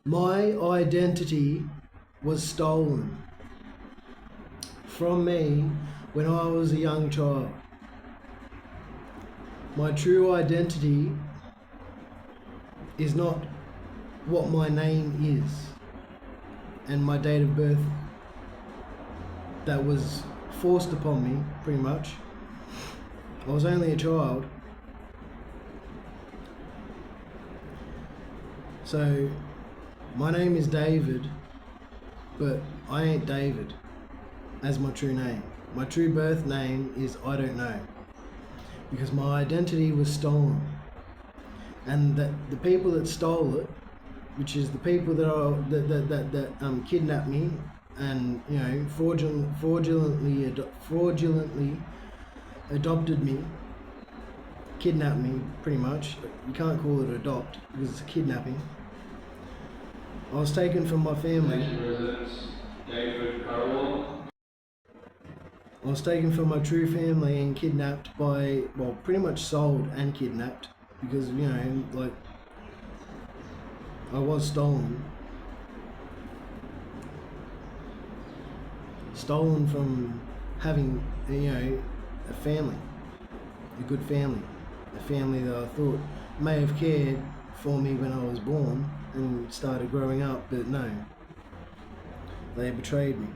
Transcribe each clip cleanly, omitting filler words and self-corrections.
My identity was stolen from me when I was a young child. My true identity is not what my name is and my date of birth that was forced upon me, pretty much. I was only a child. So, my name is David, but I ain't David as my true name. My true birth name is I don't know, because my identity was stolen. And that the people that stole it, which is the people that kidnapped me and fraudulently adopted me, kidnapped me pretty much. You can't call it adopt because it's a kidnapping. I was taken from my family. I was taken from my true family and kidnapped by, well, pretty much sold and kidnapped because, I was stolen. Stolen from having, a family, a good family, a family that I thought may have cared for me when I was born and started growing up, but no. They betrayed me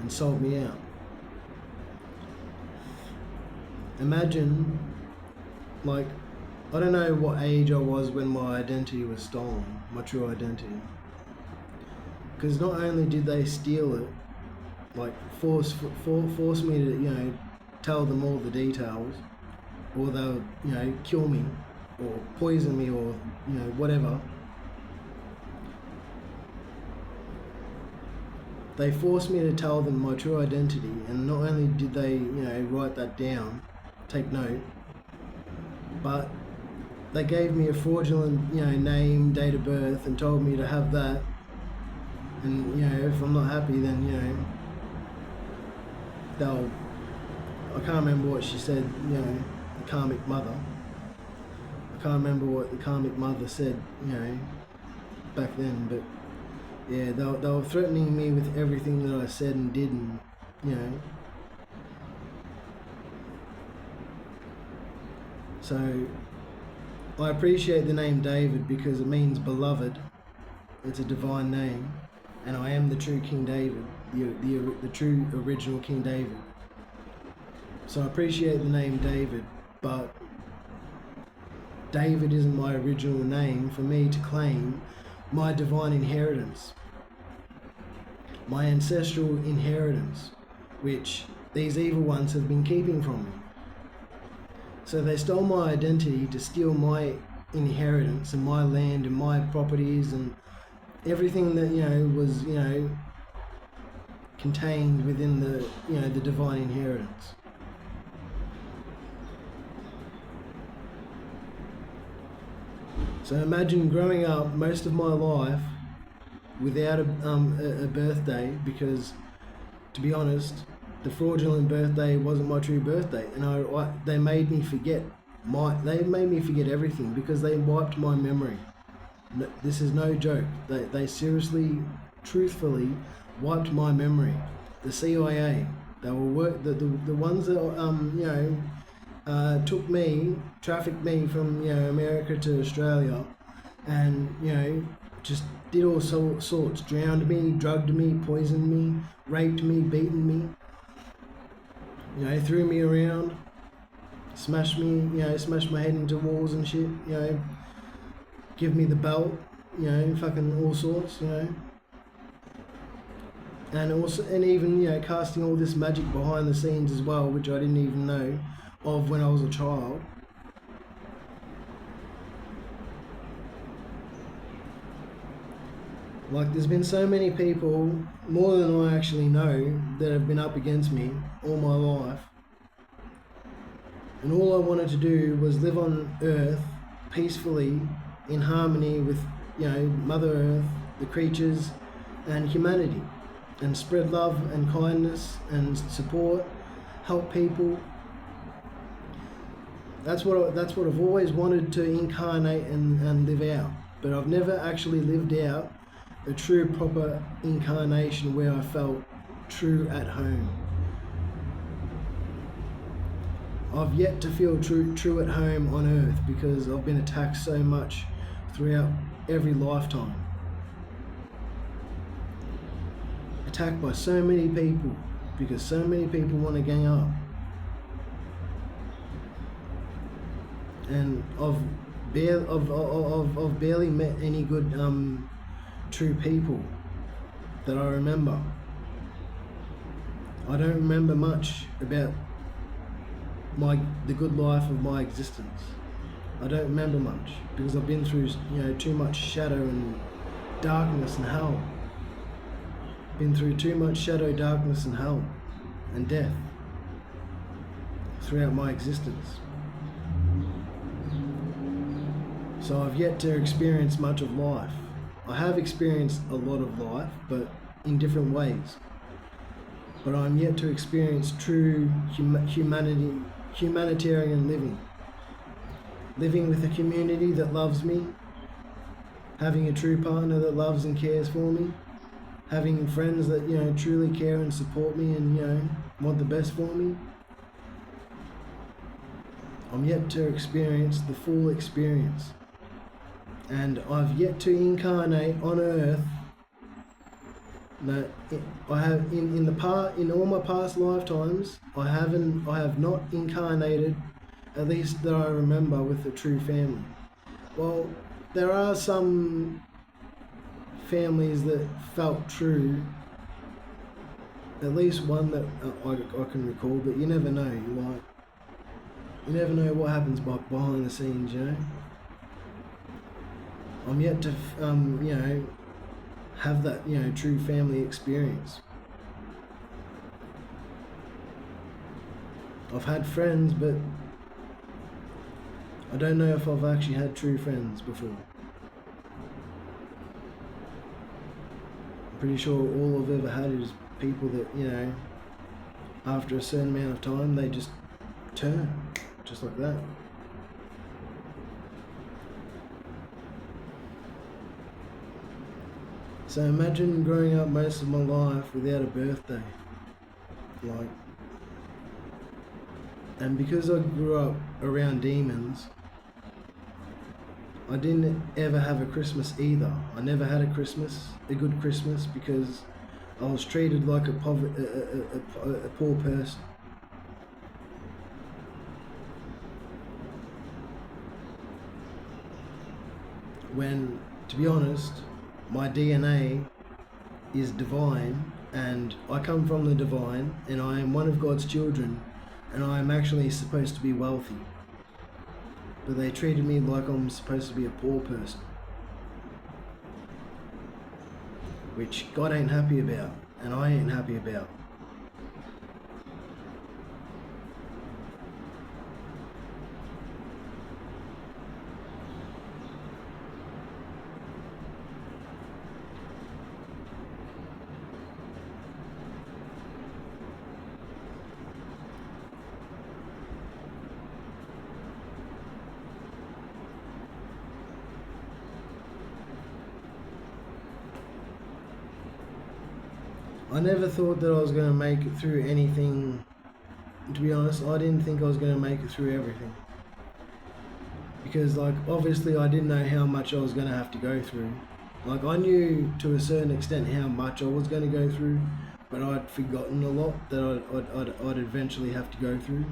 and sold me out. Imagine, I don't know what age I was when my identity was stolen, my true identity. Because not only did they steal it, force me to, tell them all the details, or they'll, kill me, or poison me, or, whatever. They forced me to tell them my true identity, and not only did they, write that down, take note, but they gave me a fraudulent, name, date of birth, and told me to have that. And, if I'm not happy, then, I can't remember what she said, the karmic mother. I can't remember what the karmic mother said, back then, but yeah, they were threatening me with everything that I said and did, and, So, I appreciate the name David because it means beloved. It's a divine name, and I am the true King David, the true original King David. So I appreciate the name David, but David isn't my original name for me to claim my divine inheritance, my ancestral inheritance, which these evil ones have been keeping from me. So they stole my identity to steal my inheritance and my land and my properties and everything that, was, contained within the, the divine inheritance. So imagine growing up most of my life without a birthday, because, to be honest, the fraudulent birthday wasn't my true birthday, and they made me forget everything because they wiped my memory. No, this is no joke. They seriously, truthfully wiped my memory. The CIA, they were the ones that took me, trafficked me from America to Australia, and just did all sorts, drowned me, drugged me, poisoned me, raped me, beaten me. Threw me around, smashed me, smashed my head into walls and shit, give me the belt, fucking all sorts, and even casting all this magic behind the scenes as well, which I didn't even know of when I was a child. There's been so many people, more than I actually know, that have been up against me all my life. And all I wanted to do was live on Earth peacefully, in harmony with, Mother Earth, the creatures, and humanity. And spread love and kindness and support, help people. That's what I've always wanted to incarnate and live out. but I've never actually lived out a true proper incarnation where I felt true at home. I've yet to feel true at home on earth because I've been attacked so much throughout every lifetime. Attacked by so many people because so many people want to gang up. And I've barely met any good true people that I remember. I don't remember much about the good life of my existence. I don't remember much because I've been through too much shadow and darkness and hell. Been through too much shadow, darkness and hell and death throughout my existence. So I've yet to experience much of life. I have experienced a lot of life, but in different ways. But I'm yet to experience true humanitarian living. Living with a community that loves me, having a true partner that loves and cares for me, having friends that truly care and support me and want the best for me. I'm yet to experience the full experience. And I've yet to incarnate on earth. No, I have in all my past lifetimes, I have not incarnated, at least that I remember, with a true family. Well, there are some families that felt true. At least one that I can recall, but you never know. You never know what happens behind the scenes, I'm yet to, have that, true family experience. I've had friends, but I don't know if I've actually had true friends before. I'm pretty sure all I've ever had is people that, after a certain amount of time, they just turn, just like that. So imagine growing up most of my life without a birthday. And because I grew up around demons, I didn't ever have a Christmas either. I never had a good Christmas, because I was treated like a poor person. When, to be honest, my DNA is divine, and I come from the divine, and I am one of God's children, and I am actually supposed to be wealthy. But they treated me like I'm supposed to be a poor person, which God ain't happy about, and I ain't happy about. I never thought that I was going to make it through anything. To be honest, I didn't think I was going to make it through everything. Because, obviously I didn't know how much I was going to have to go through. I knew to a certain extent how much I was going to go through, but I'd forgotten a lot that I'd eventually have to go through.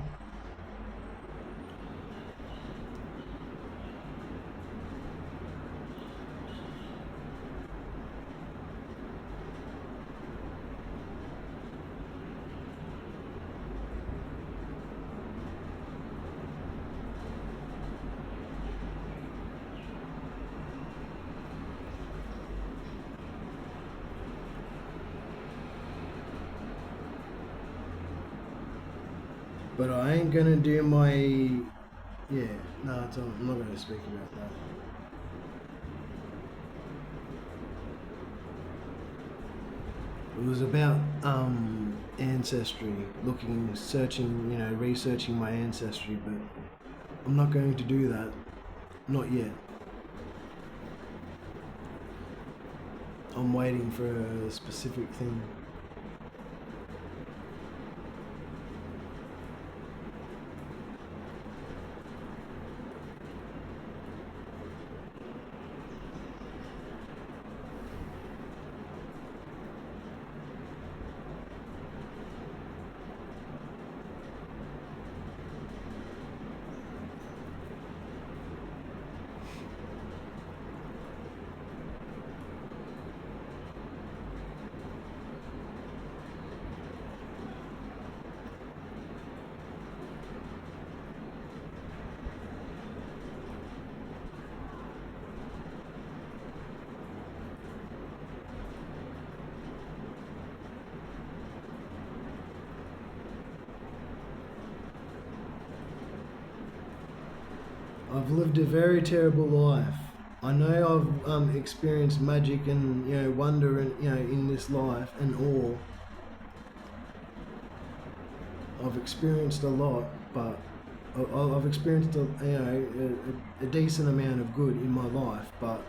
But I ain't gonna do my... I'm not gonna speak about that. It was about ancestry, researching my ancestry, but I'm not going to do that. Not yet. I'm waiting for a specific thing. I've lived a very terrible life. I know I've experienced magic and wonder and in this life and awe. I've experienced a lot, but I've experienced a decent amount of good in my life. But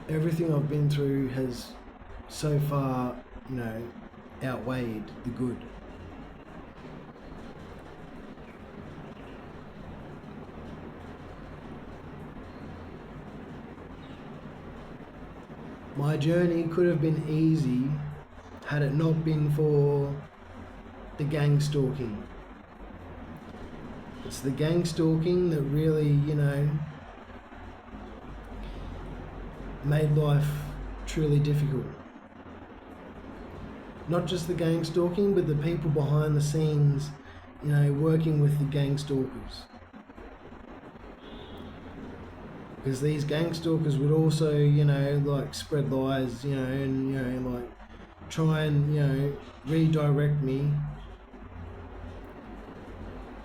everything I've been through has so far outweighed the good. My journey could have been easy had it not been for the gang stalking. It's the gang stalking that really, made life truly difficult. Not just the gang stalking, but the people behind the scenes, working with the gang stalkers. Because these gang stalkers would also, spread lies, and, try and, redirect me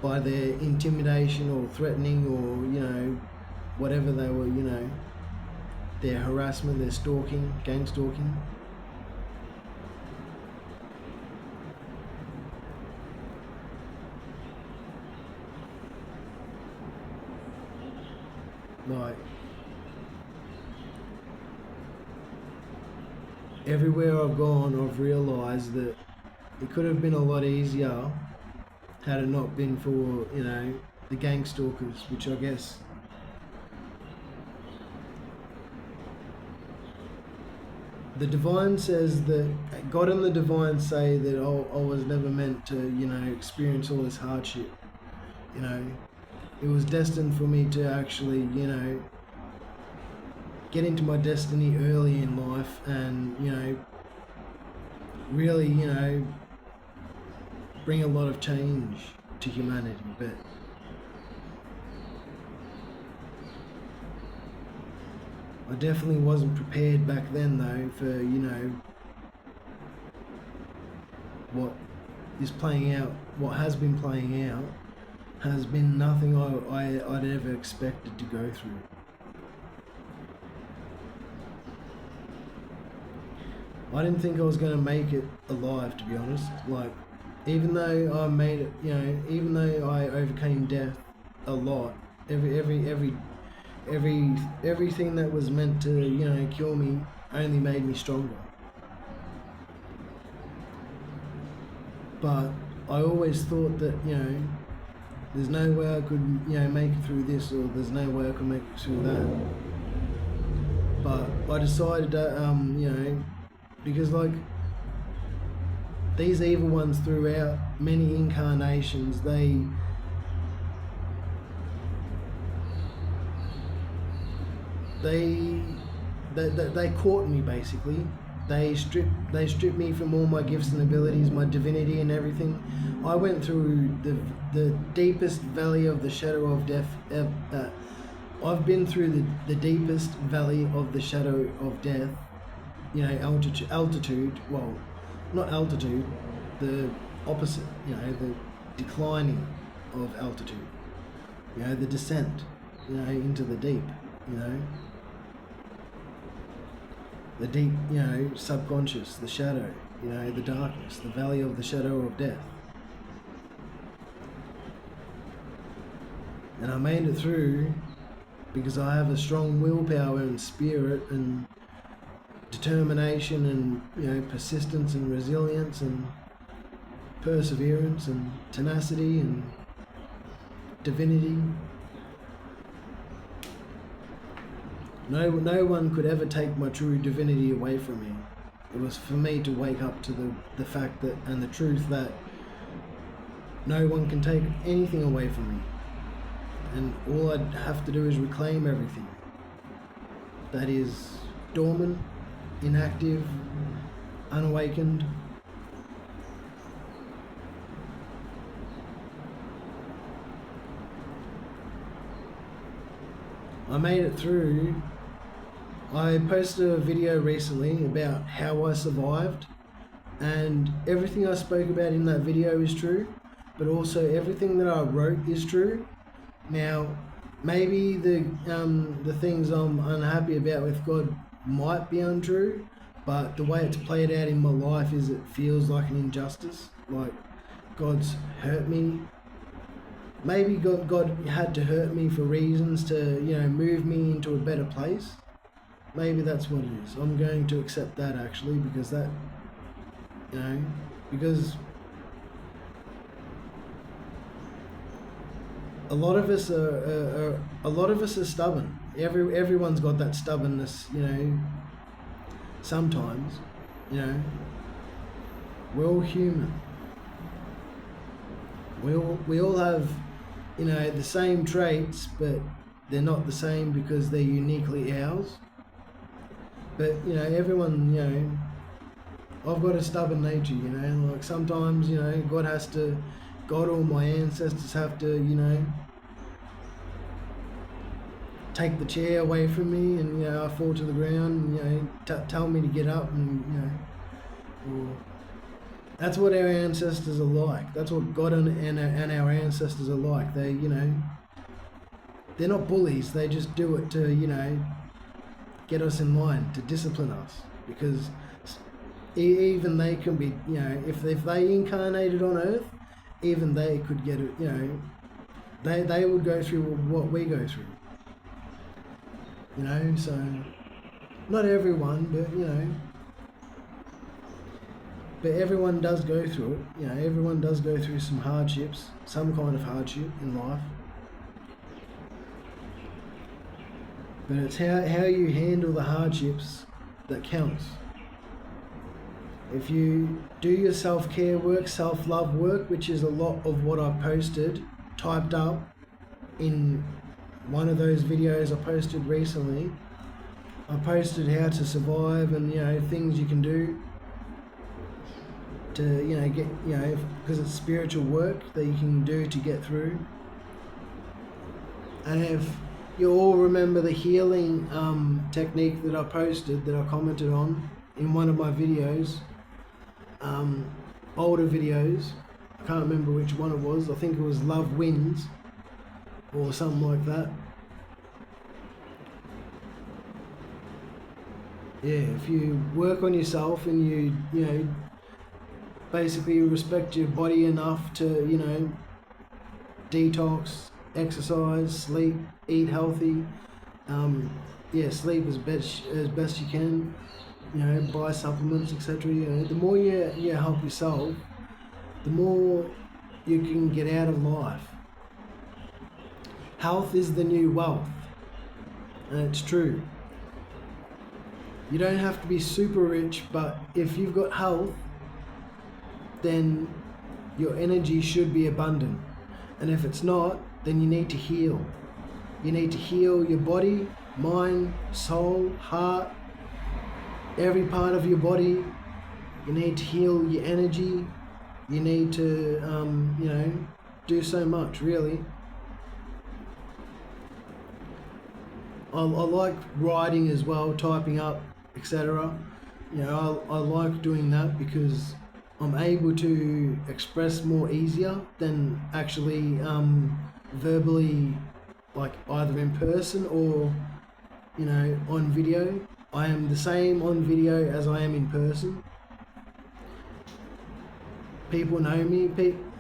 by their intimidation or threatening or, whatever they were, their harassment, their stalking, gang stalking. Like, everywhere I've gone, I've realised that it could have been a lot easier had it not been for, the gang stalkers, which I guess the divine says that God and the divine say that I was never meant to, experience all this hardship. It was destined for me to actually, get into my destiny early in life and, really, bring a lot of change to humanity. But I definitely wasn't prepared back then though for, what is playing out, what has been playing out has been nothing I'd ever expected to go through. I didn't think I was going to make it alive, to be honest. Like, even though I made it, even though I overcame death a lot, everything that was meant to, kill me only made me stronger. But I always thought that, there's no way I could, make it through this, or there's no way I could make it through that. But I decided that, because these evil ones throughout many incarnations, they caught me basically. They stripped me from all my gifts and abilities, my divinity and everything. I went through the deepest valley of the shadow of death. I've been through the deepest valley of the shadow of death. Altitude. Well, not altitude. The opposite. The declining of altitude. The descent. Into the deep. The deep, subconscious, the shadow, the darkness, the valley of the shadow of death. And I made it through because I have a strong willpower and spirit and determination and, you know, persistence and resilience and perseverance and tenacity and divinity. No one could ever take my true divinity away from me. It was for me to wake up to the fact that, and the truth that no one can take anything away from me. And all I'd have to do is reclaim everything that is dormant, inactive, unawakened. I made it through. I posted a video recently about how I survived, and everything I spoke about in that video is true, but also everything that I wrote is true. Now, maybe the things I'm unhappy about with God might be untrue, but the way it's played out in my life is it feels like an injustice, like God's hurt me. Maybe God had to hurt me for reasons to, you know, move me into a better place. Maybe that's what it is. I'm going to accept that, actually, because that, you know, because a lot of us are stubborn. Everyone's got that stubbornness, you know. Sometimes, you know, we're all human. We all have, you know, the same traits, but they're not the same because they're uniquely ours. But, you know, everyone, you know, I've got a stubborn nature, you know, like sometimes, you know, God or my ancestors have to, you know, take the chair away from me, and, you know, I fall to the ground, and, you know, tell me to get up, and, you know, or that's what our ancestors are like. That's what God and our ancestors are like. They, you know, they're not bullies. They just do it to, you know, get us in line, to discipline us, because even they can be, you know, if they incarnated on Earth, even they could get it, you know, they would go through what we go through, you know. So not everyone, but, you know, but everyone does go through it. You know, everyone does go through some hardships, some kind of hardship in life. But it's how you handle the hardships that counts. If you do your self-care work, self-love work, which is a lot of what I posted, typed up in one of those videos I posted recently. I posted how to survive and, you know, things you can do to, you know, get, you know, because it's spiritual work that you can do to get through. And if you all remember the healing technique that I posted, that I commented on in one of my videos, older videos, I can't remember which one it was. I think it was Love Wins or something like that. Yeah, if you work on yourself and you know, basically respect your body enough to, you know, detox, exercise, sleep, eat healthy, yeah, sleep as best you can, you know, buy supplements, etc. You know, the more you help yourself, the more you can get out of life. Health is the new wealth, and it's true. You don't have to be super rich, but if you've got health, then your energy should be abundant. And if it's not, then you need to heal. You need to heal your body, mind, soul, heart, every part of your body. You need to heal your energy. You need to, you know, do so much, really. I like writing as well, typing up, etc. You know, I like doing that because I'm able to express more easier than actually verbally, like either in person or, you know, on video. I am the same on video as I am in person. People know me.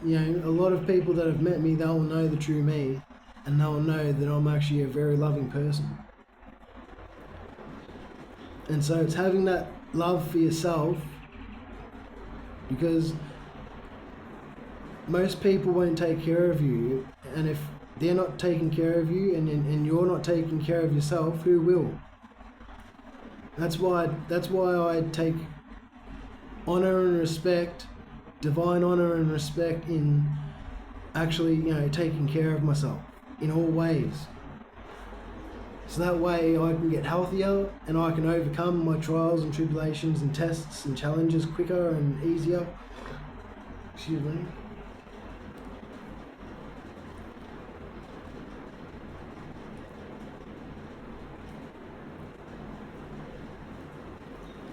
You know, a lot of people that have met me, they'll know the true me, and they'll know that I'm actually a very loving person. And so it's having that love for yourself, because most people won't take care of you, and if they're not taking care of you and you're not taking care of yourself, who will? That's why I take honor and respect, divine honor and respect in actually, taking care of myself in all ways. So that way I can get healthier and I can overcome my trials and tribulations and tests and challenges quicker and easier. Excuse me.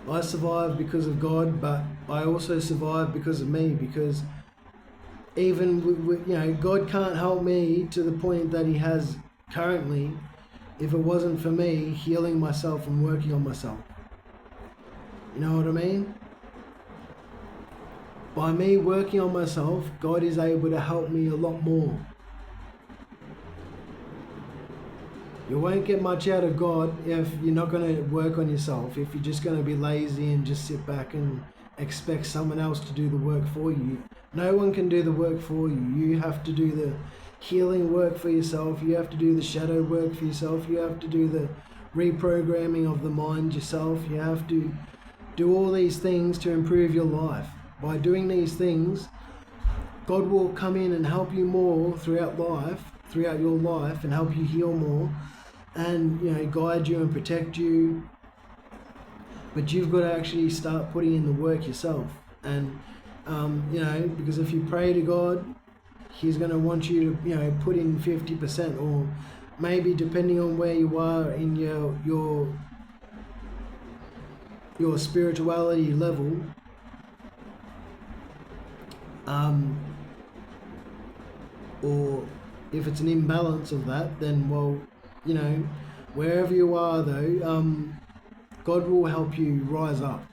I survived because of God, but I also survived because of me, because even God can't help me to the point that He has currently if it wasn't for me healing myself and working on myself. You know what I mean? By me working on myself, God is able to help me a lot more. You won't get much out of God if you're not going to work on yourself, if you're just going to be lazy and just sit back and expect someone else to do the work for you. No one can do the work for you. You have to do the healing work for yourself. You have to do the shadow work for yourself. You have to do the reprogramming of the mind yourself. You have to do all these things to improve your life. By doing these things, God will come in and help you more throughout your life, and help you heal more, and guide you and protect you. But you've got to actually start putting in the work yourself. And because if you pray to God, He's going to want you to put in 50%, or maybe depending on where you are in your spirituality level, or if it's an imbalance of that, then wherever you are though, God will help you rise up.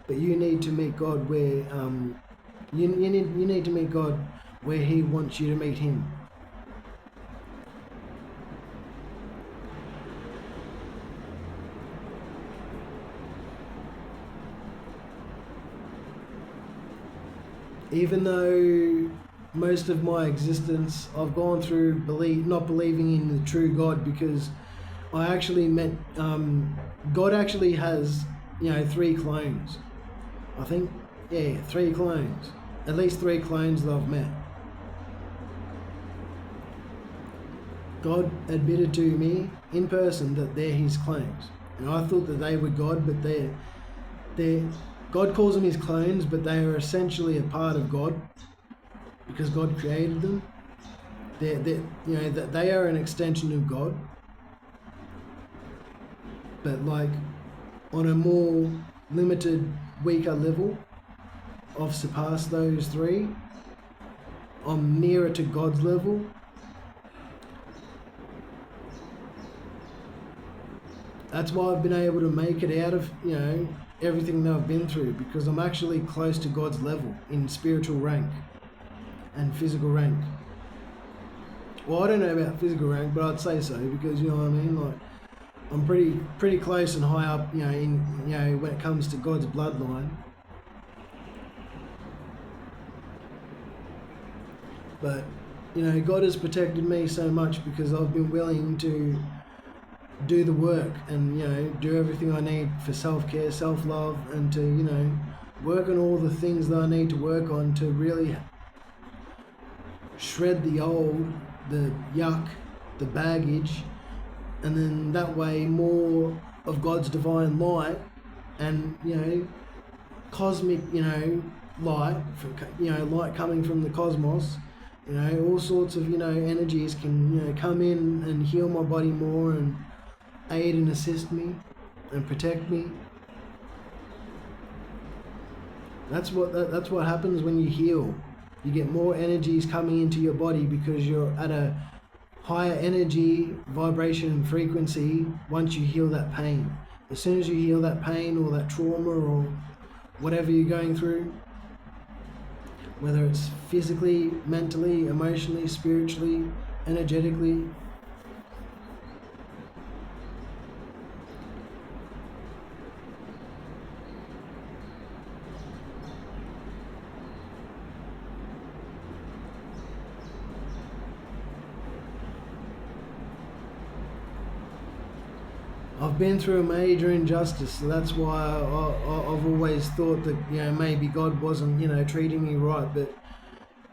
But you need to meet God where you need to meet God where He wants you to meet Him. Even though most of my existence I've gone through not believing in the true God, because I actually met God actually has 3 clones. I think 3 clones, at least 3 clones that I've met. God admitted to me in person that they're His clones, and I thought that they were God, but they're God calls them His clones, but they are essentially a part of God, because God created them. They are an extension of God, but like on a more limited, weaker level. I've surpassed those 3. I'm nearer to God's level. That's why I've been able to make it out of everything that I've been through, because I'm actually close to God's level in spiritual rank and physical rank. Well, I don't know about physical rank, but I'd say so, because you know what I mean. Like, I'm pretty close and high up, when it comes to God's bloodline. But God has protected me so much because I've been willing to do the work and do everything I need for self-care, self-love, and to work on all the things that I need to work on to really shred the old, the yuck, the baggage, and then that way more of God's divine light and cosmic light, light coming from the cosmos, all sorts of energies can come in and heal my body more and aid and assist me and protect me. That's what happens when you heal. You get more energies coming into your body because you're at a higher energy, vibration and frequency once you heal that pain. As soon as you heal that pain or that trauma or whatever you're going through, whether it's physically, mentally, emotionally, spiritually, energetically, I've been through a major injustice, so that's why I've always thought that, you know, maybe God wasn't, you know, treating me right. But,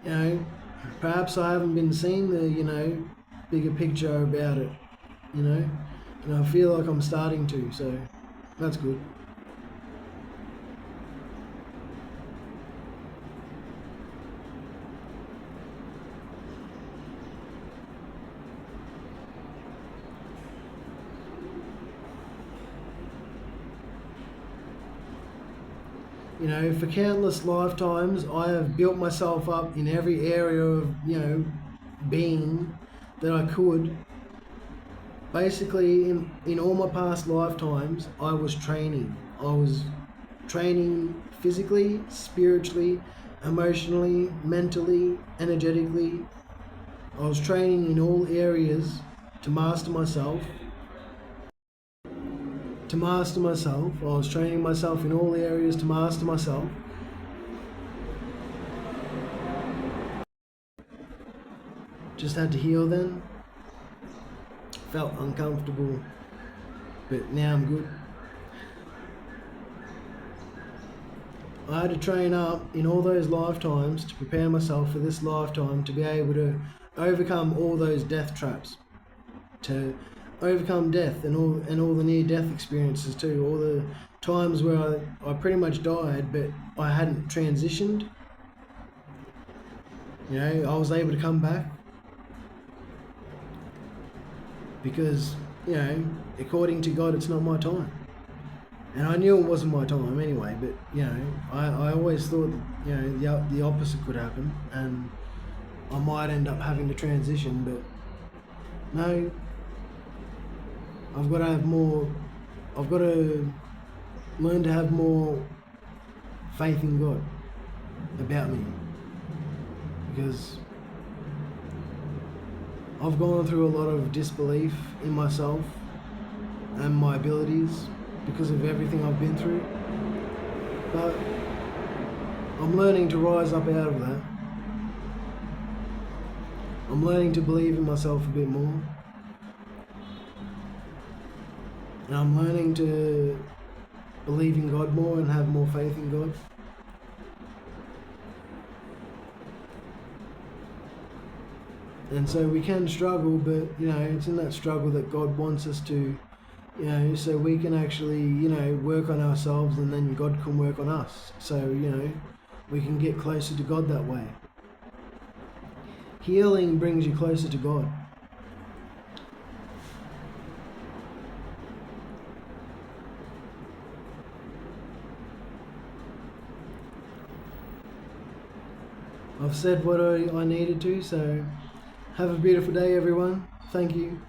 you know, perhaps I haven't been seeing the, you know, bigger picture about it, you know, and I feel like I'm starting to, so that's good. You know, for countless lifetimes, I have built myself up in every area of, you know, being that I could. Basically, in all my past lifetimes, I was training. I was training physically, spiritually, emotionally, mentally, energetically. I was training in all areas to master myself. To master myself, I was training myself in all areas to master myself. Just had to heal then. Felt uncomfortable, but now I'm good. I had to train up in all those lifetimes to prepare myself for this lifetime to be able to overcome all those death traps, to overcome death and all the near death experiences too, all the times where I pretty much died but I hadn't transitioned. You know, I was able to come back because, you know, according to God, it's not my time. And I knew it wasn't my time anyway, but, you know, I always thought that, you know, the opposite could happen and I might end up having to transition, but no, I've got to have more, I've got to learn to have more faith in God about me, because I've gone through a lot of disbelief in myself and my abilities because of everything I've been through, but I'm learning to rise up out of that. I'm learning to believe in myself a bit more, and I'm learning to believe in God more and have more faith in God. And so we can struggle, but, you know, it's in that struggle that God wants us to, you know, so we can actually, you know, work on ourselves and then God can work on us. So, you know, we can get closer to God that way. Healing brings you closer to God. I've said what I needed to, so have a beautiful day, everyone. Thank you.